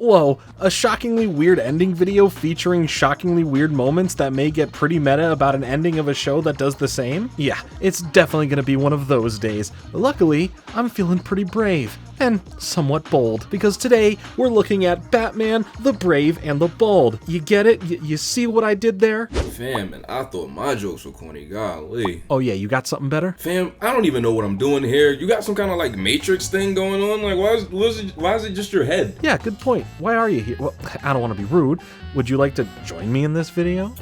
Whoa, a shockingly weird ending video featuring shockingly weird moments that may get pretty meta about an ending of a show that does the same? Yeah, it's definitely gonna be one of those days. Luckily, I'm feeling pretty brave and somewhat bold, because today we're looking at Batman, the Brave and the Bold. You get it? You see what I did there? Fam, and I thought my jokes were corny, golly. Oh yeah, you got something better? Fam, I don't even know what I'm doing here. You got some kind of like Matrix thing going on? Like, why is it just your head? Yeah, good point. Why are you here? Well, I don't want to be rude. Would you like to join me in this video?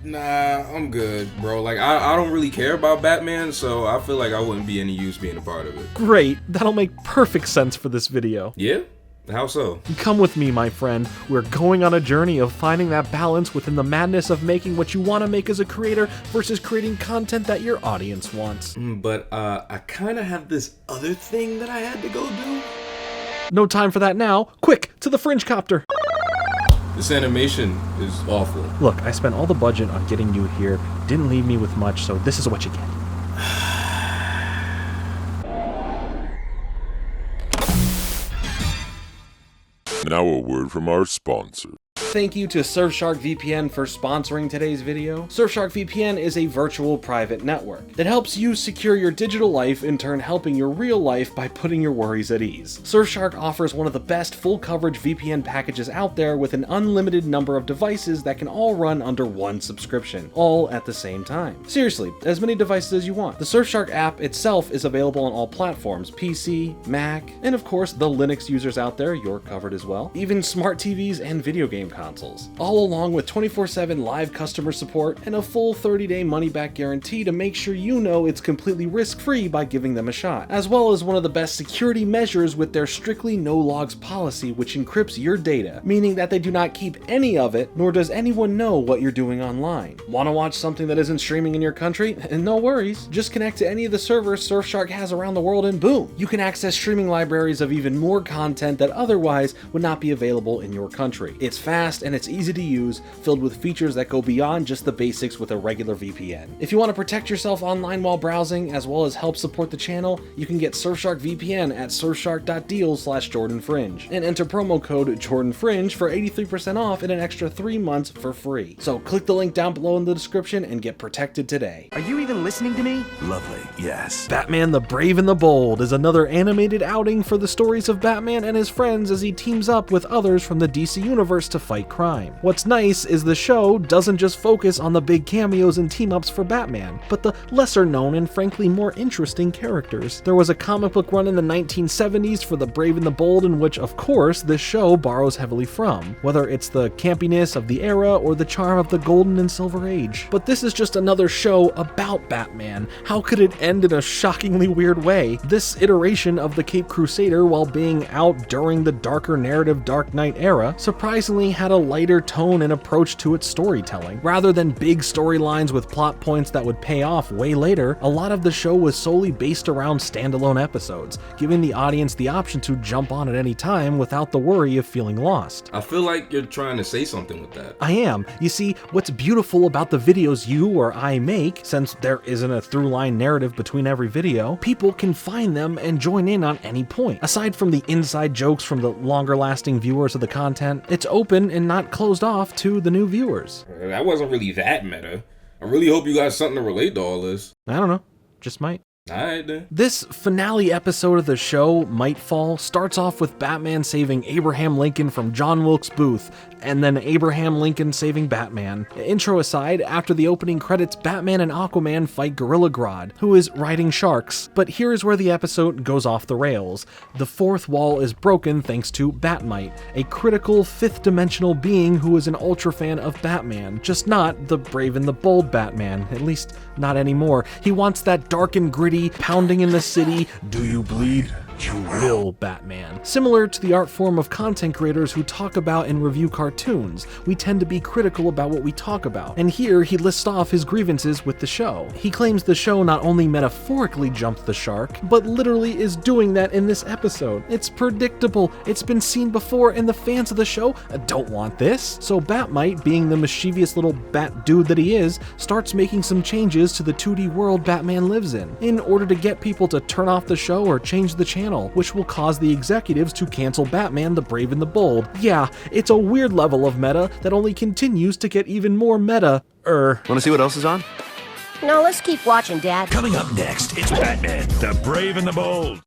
Nah, I'm good, bro. Like, I don't really care about Batman, so I feel like I wouldn't be any use being a part of it. Great, that'll make perfect sense for this video. Yeah? How so? Come with me, my friend. We're going on a journey of finding that balance within the madness of making what you want to make as a creator versus creating content that your audience wants. But I kind of have this other thing that I had to go do. No time for that now. Quick, to the Fringe copter. This animation is awful. Look, I spent all the budget on getting you here. Didn't leave me with much, so this is what you get. Now a word from our sponsor. Thank you to Surfshark VPN for sponsoring today's video. Surfshark VPN is a virtual private network that helps you secure your digital life, in turn helping your real life by putting your worries at ease. Surfshark offers one of the best full coverage VPN packages out there with an unlimited number of devices that can all run under one subscription, all at the same time. Seriously, as many devices as you want. The Surfshark app itself is available on all platforms, PC, Mac, and of course the Linux users out there, you're covered as well, even smart TVs and video game consoles, all along with 24/7 live customer support and a full 30-day money-back guarantee to make sure you know it's completely risk-free by giving them a shot, as well as one of the best security measures with their strictly no-logs policy, which encrypts your data, meaning that they do not keep any of it, nor does anyone know what you're doing online. Want to watch something that isn't streaming in your country? No worries. Just connect to any of the servers Surfshark has around the world and boom, you can access streaming libraries of even more content that otherwise would not be available in your country. It's fast and it's easy to use, filled with features that go beyond just the basics with a regular VPN. If you want to protect yourself online while browsing, as well as help support the channel, you can get Surfshark VPN at surfshark.deal/JordanFringe and enter promo code JordanFringe for 83% off and an extra 3 months for free. So click the link down below in the description and get protected today. Are you even listening to me? Lovely, yes. Batman the Brave and the Bold is another animated outing for the stories of Batman and his friends as he teams up with others from the DC universe to fight crime. What's nice is the show doesn't just focus on the big cameos and team-ups for Batman, but the lesser known and frankly more interesting characters. There was a comic book run in the 1970s for the Brave and the Bold in which, of course, this show borrows heavily from, whether it's the campiness of the era or the charm of the Golden and Silver Age. But this is just another show about Batman. How could it end in a shockingly weird way? This iteration of the Caped Crusader, while being out during the darker narrative Dark Knight era, surprisingly had a lighter tone and approach to its storytelling. Rather than big storylines with plot points that would pay off way later, a lot of the show was solely based around standalone episodes, giving the audience the option to jump on at any time without the worry of feeling lost. I feel like you're trying to say something with that. I am. You see, what's beautiful about the videos you or I make, since there isn't a through-line narrative between every video, people can find them and join in on any point. Aside from the inside jokes from the longer-lasting viewers of the content, it's open and not closed off to the new viewers. That wasn't really that meta. I really hope you got something to relate to all this. I don't know, just might. Alright then. This finale episode of the show, Mightfall, starts off with Batman saving Abraham Lincoln from John Wilkes Booth, and then Abraham Lincoln saving Batman. Intro aside, after the opening credits, Batman and Aquaman fight Gorilla Grodd, who is riding sharks. But here is where the episode goes off the rails. The fourth wall is broken thanks to Batmite, a critical fifth-dimensional being who is an ultra fan of Batman, just not the Brave and the Bold Batman, at least not anymore. He wants that dark and gritty, pounding in the city, do you bleed? You will, Batman. Similar to the art form of content creators who talk about and review cartoons, we tend to be critical about what we talk about, and here he lists off his grievances with the show. He claims the show not only metaphorically jumped the shark, but literally is doing that in this episode. It's predictable, it's been seen before, and the fans of the show don't want this. So Batmite, being the mischievous little bat dude that he is, starts making some changes to the 2D world Batman lives in order to get people to turn off the show or change the channel channel, which will cause the executives to cancel Batman the Brave and the Bold. Yeah, it's a weird level of meta that only continues to get even more meta. Wanna see what else is on? No, let's keep watching, Dad. Coming up next, it's Batman, the Brave and the Bold.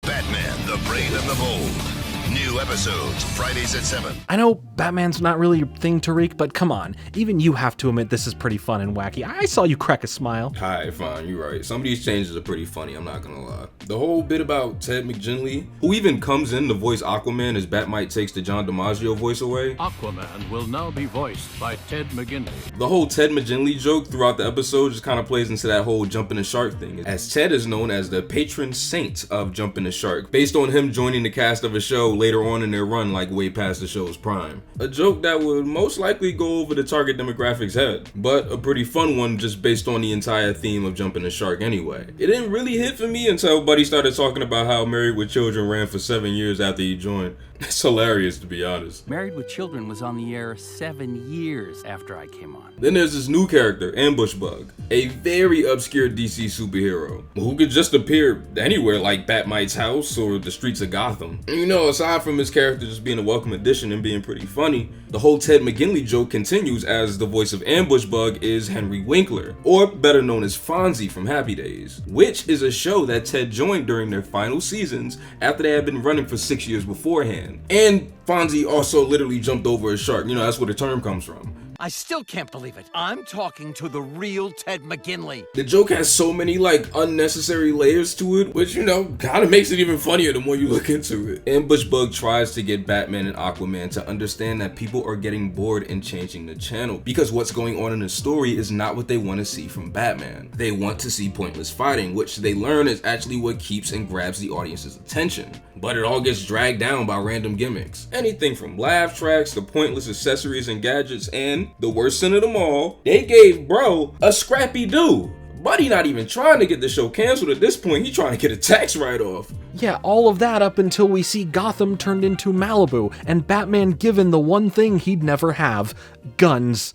Batman, the Brave and the Bold. New episodes, Fridays at 7. I know Batman's not really your thing, Tariq, but come on. Even you have to admit this is pretty fun and wacky. I saw you crack a smile. Alright, fine, you're right. Some of these changes are pretty funny, I'm not gonna lie. The whole bit about Ted McGinley, who even comes in to voice Aquaman as Batmite takes the John DiMaggio voice away. Aquaman will now be voiced by Ted McGinley. The whole Ted McGinley joke throughout the episode just kind of plays into that whole jumping the shark thing, as Ted is known as the patron saint of jumping the shark, based on him joining the cast of a show later on in their run, like way past the show's prime. A joke that would most likely go over the target demographic's head, but a pretty fun one just based on the entire theme of jumping the shark anyway. It didn't really hit for me until Buddy started talking about how Married with Children ran for 7 years after he joined. It's hilarious, to be honest. Married with Children was on the air 7 years after I came on. Then there's this new character, Ambush Bug, a very obscure DC superhero who could just appear anywhere like Batmite's house or the streets of Gotham. And you know, aside from his character just being a welcome addition and being pretty funny, the whole Ted McGinley joke continues as the voice of Ambush Bug is Henry Winkler, or better known as Fonzie from Happy Days, which is a show that Ted joined during their final seasons after they had been running for 6 years beforehand. And Fonzie also literally jumped over a shark. You know, that's where the term comes from. I still can't believe it. I'm talking to the real Ted McGinley. The joke has so many unnecessary layers to it, which kind of makes it even funnier the more you look into it. Ambush Bug tries to get Batman and Aquaman to understand that people are getting bored and changing the channel, because what's going on in the story is not what they want to see from Batman. They want to see pointless fighting, which they learn is actually what keeps and grabs the audience's attention. But it all gets dragged down by random gimmicks. Anything from laugh tracks to pointless accessories and gadgets, and the worst sin of them all, they gave bro a Scrappy-Doo. Buddy not even trying to get the show canceled at this point, he trying to get a tax write-off. Yeah, all of that up until we see Gotham turned into Malibu, and Batman given the one thing he'd never have: guns.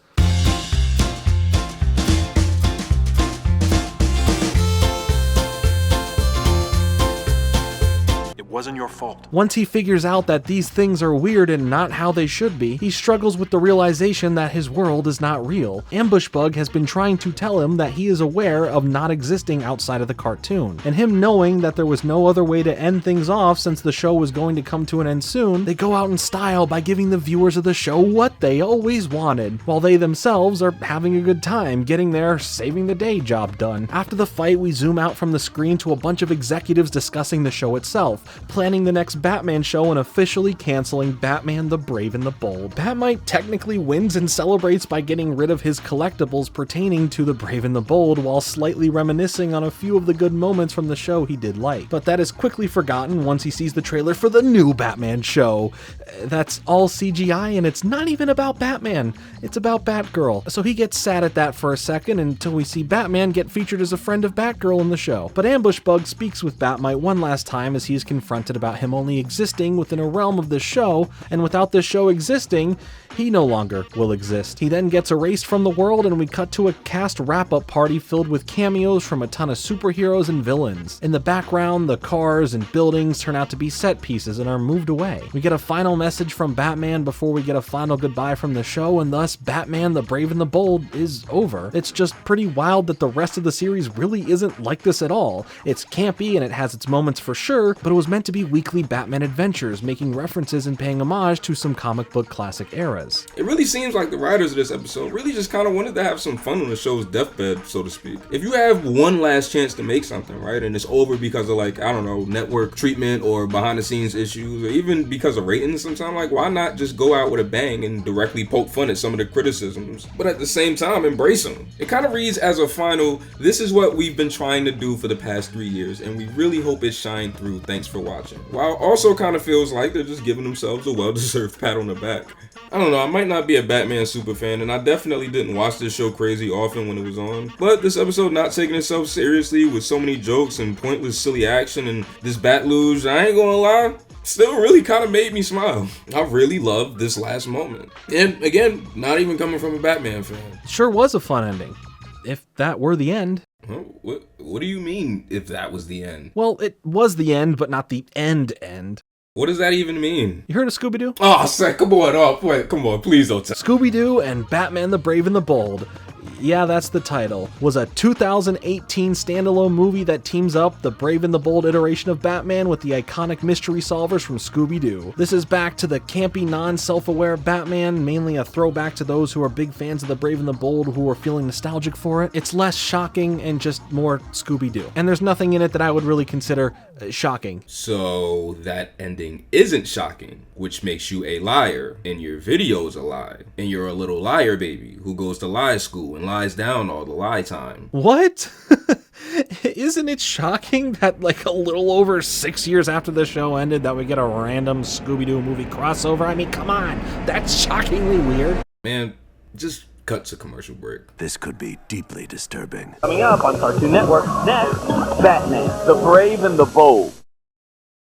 Wasn't your fault. Once he figures out that these things are weird and not how they should be, he struggles with the realization that his world is not real. Ambush Bug has been trying to tell him that he is aware of not existing outside of the cartoon, and him knowing that there was no other way to end things off since the show was going to come to an end soon, they go out in style by giving the viewers of the show what they always wanted, while they themselves are having a good time getting their saving the day job done. After the fight, we zoom out from the screen to a bunch of executives discussing the show itself, planning the next Batman show and officially canceling Batman the Brave and the Bold. Batmite technically wins and celebrates by getting rid of his collectibles pertaining to the Brave and the Bold, while slightly reminiscing on a few of the good moments from the show he did like. But that is quickly forgotten once he sees the trailer for the new Batman show. That's all CGI, and it's not even about Batman, it's about Batgirl. So he gets sad at that for a second until we see Batman get featured as a friend of Batgirl in the show. But Ambush Bug speaks with Batmite one last time as he is confronted about him only existing within a realm of this show, and without this show existing, he no longer will exist. He then gets erased from the world, and we cut to a cast wrap-up party filled with cameos from a ton of superheroes and villains. In the background, the cars and buildings turn out to be set pieces and are moved away. We get a final message from Batman before we get a final goodbye from the show, and thus Batman the Brave and the Bold is over. It's just pretty wild that the rest of the series really isn't like this at all. It's campy and it has its moments for sure, but it was meant to be weekly Batman adventures, making references and paying homage to some comic book classic eras. It really seems like the writers of this episode really just kind of wanted to have some fun on the show's deathbed, so to speak. If you have one last chance to make something, right, and it's over because of network treatment or behind the scenes issues, or even because of ratings sometimes, why not just go out with a bang and directly poke fun at some of the criticisms, but at the same time embrace them? It kind of reads as a final, this is what we've been trying to do for the past 3 years, and we really hope it shined through. Thanks for watching. While also kind of feels like they're just giving themselves a well-deserved pat on the back. I don't know, I might not be a Batman super fan, and I definitely didn't watch this show crazy often when it was on, but this episode not taking itself seriously with so many jokes and pointless silly action and this bat luge, I ain't gonna lie, still really kind of made me smile. I really loved this last moment. And again, not even coming from a Batman fan. Sure was a fun ending, if that were the end. Huh? What do you mean, if that was the end? Well, it was the end, but not the end. What does that even mean? You heard of Scooby-Doo? Oh, say, come on, wait, come on, please don't tell. Scooby-Doo and Batman the Brave and the Bold. Yeah, that's the title. Was a 2018 standalone movie that teams up the Brave and the Bold iteration of Batman with the iconic mystery solvers from Scooby-Doo. This is back to the campy, non-self-aware Batman, mainly a throwback to those who are big fans of the Brave and the Bold who are feeling nostalgic for it. It's less shocking and just more Scooby-Doo. And there's nothing in it that I would really consider shocking. So that ending isn't shocking, which makes you a liar, and your video's a lie, and you're a little liar baby who goes to lie school and lies down all the lie time. What? Isn't it shocking that like a little over 6 years after the show ended that we get a random Scooby-Doo movie crossover? I mean, come on, that's shockingly weird. Man, just cut to commercial break. This could be deeply disturbing. Coming up on Cartoon Network, next, Batman, the Brave and the Bold.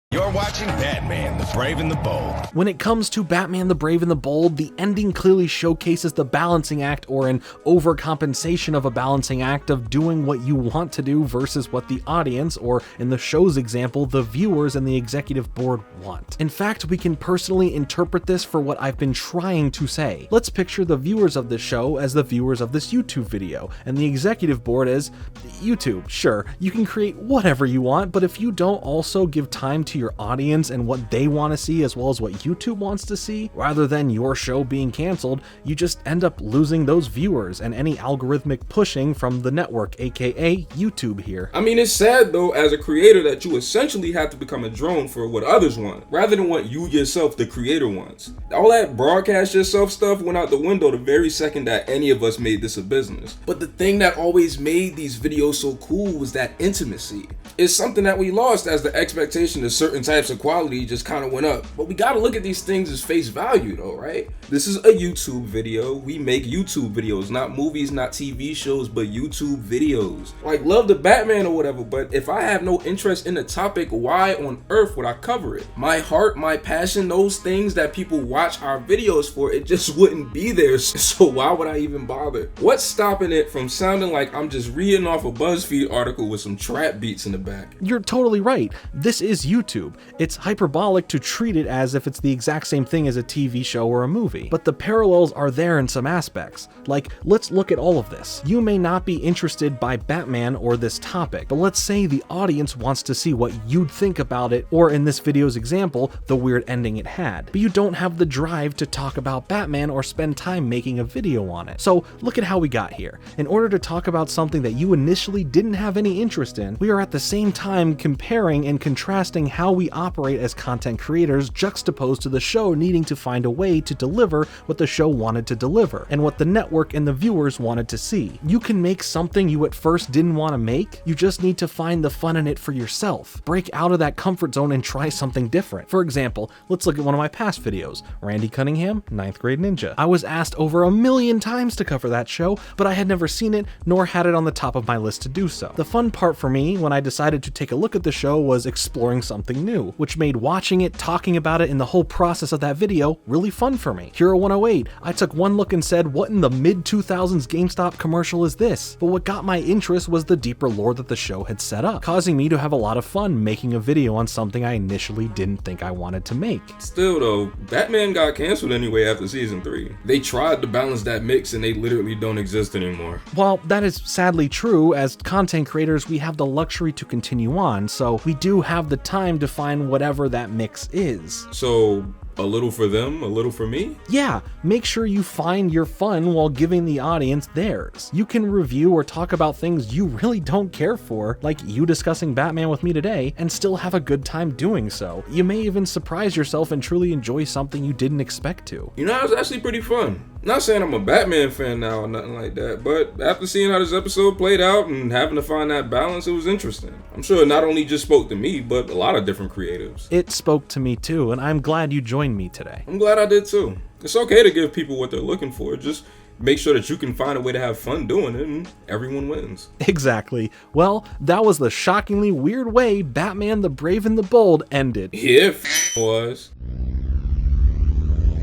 You're watching Batman, the Brave and the Bold. When it comes to Batman the Brave and the Bold, the ending clearly showcases the balancing act, or an overcompensation of a balancing act, of doing what you want to do versus what the audience, or in the show's example, the viewers and the executive board want. In fact, we can personally interpret this for what I've been trying to say. Let's picture the viewers of this show as the viewers of this YouTube video, and the executive board as YouTube. Sure, you can create whatever you want, but if you don't also give time to your audience and what they want to see as well as what YouTube wants to see, rather than your show being canceled, you just end up losing those viewers and any algorithmic pushing from the network, aka YouTube here. I mean, it's sad though, as a creator, that you essentially have to become a drone for what others want, rather than what you yourself, the creator, wants. All that broadcast yourself stuff went out the window the very second that any of us made this a business. But the thing that always made these videos so cool was that intimacy. It's something that we lost as the expectation of certain types of quality just kind of went up. But we gotta look at these things as face value though, right? This is a YouTube video. We make YouTube videos, not movies, not TV shows, but YouTube videos. Like, love the Batman or whatever, but if I have no interest in the topic, why on earth would I cover it? My heart, my passion, those things that people watch our videos for, it just wouldn't be there. So why would I even bother? What's stopping it from sounding like I'm just reading off a BuzzFeed article with some trap beats in the back? You're totally right. This is YouTube. It's hyperbolic to treat it as if it's the exact same thing as a TV show or a movie. But the parallels are there in some aspects. Like, let's look at all of this. You may not be interested by Batman or this topic, but let's say the audience wants to see what you'd think about it, or in this video's example, the weird ending it had. But you don't have the drive to talk about Batman or spend time making a video on it. So look at how we got here. In order to talk about something that you initially didn't have any interest in, we are at the same time comparing and contrasting how we operate as content creators, juxtaposed to the show needing to find a way to deliver what the show wanted to deliver and what the network and the viewers wanted to see. You can make something you at first didn't want to make. You just need to find the fun in it for yourself. Break out of that comfort zone and try something different. For example, let's look at one of my past videos, Randy Cunningham, 9th Grade Ninja. I was asked over 1,000,000 times to cover that show, but I had never seen it nor had it on the top of my list to do so. The fun part for me when I decided to take a look at the show was exploring something new, which made watching it, talking about it, and the whole process of that video really fun for me. Hero 108, I took one look and said, what in the mid-2000s GameStop commercial is this? But what got my interest was the deeper lore that the show had set up, causing me to have a lot of fun making a video on something I initially didn't think I wanted to make. Still though, Batman got canceled anyway after season 3. They tried to balance that mix and they literally don't exist anymore. While that is sadly true, as content creators we have the luxury to continue on, so we do have the time to find whatever that mix is. So, a little for them, a little for me? Yeah, make sure you find your fun while giving the audience theirs. You can review or talk about things you really don't care for, like you discussing Batman with me today, and still have a good time doing so. You may even surprise yourself and truly enjoy something you didn't expect to. You know, it was actually pretty fun. Not saying I'm a Batman fan now or nothing like that, but after seeing how this episode played out and having to find that balance, it was interesting. I'm sure it not only just spoke to me, but a lot of different creatives. It spoke to me too, and I'm glad you joined me today. I'm glad I did too. It's okay to give people what they're looking for. Just make sure that you can find a way to have fun doing it and everyone wins. Exactly. Well, that was the shockingly weird way Batman the Brave and the Bold ended. Yeah, was.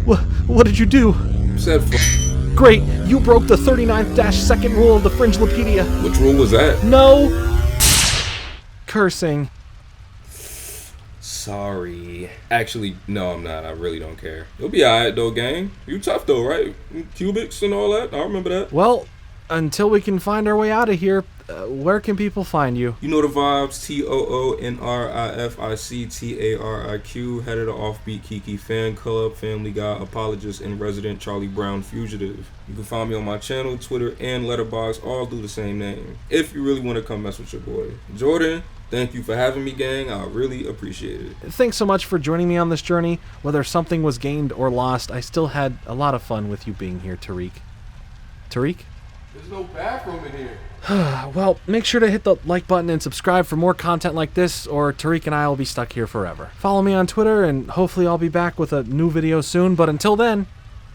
What did you do? Said Great, you broke the 39th-second rule of the Fringelopedia. Which rule was that? No cursing. Sorry. Actually, no, I'm not. I really don't care. You'll be alright though, gang. You tough though, right? Cubics and all that. I remember that. Well, until we can find our way out of here, where can people find you? You know the vibes. ToonrificTariq, head of the Offbeat Kiki fan club, Family Guy apologist, and resident Charlie Brown fugitive. You can find me on my channel, Twitter, and Letterboxd, all through the same name. If you really want to come mess with your boy, Jordan. Thank you for having me, gang. I really appreciate it. Thanks so much for joining me on this journey. Whether something was gained or lost, I still had a lot of fun with you being here, Tariq. Tariq? There's no bathroom in here. Well, make sure to hit the like button and subscribe for more content like this, or Tariq and I will be stuck here forever. Follow me on Twitter, and hopefully I'll be back with a new video soon, but until then,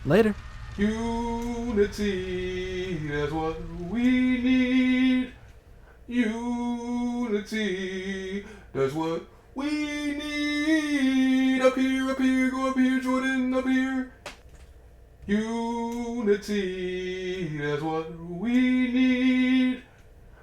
later. Unity, that's what we need. Unity, that's what we need. Up here, go up here, Jordan, up here. Unity, that's what we need.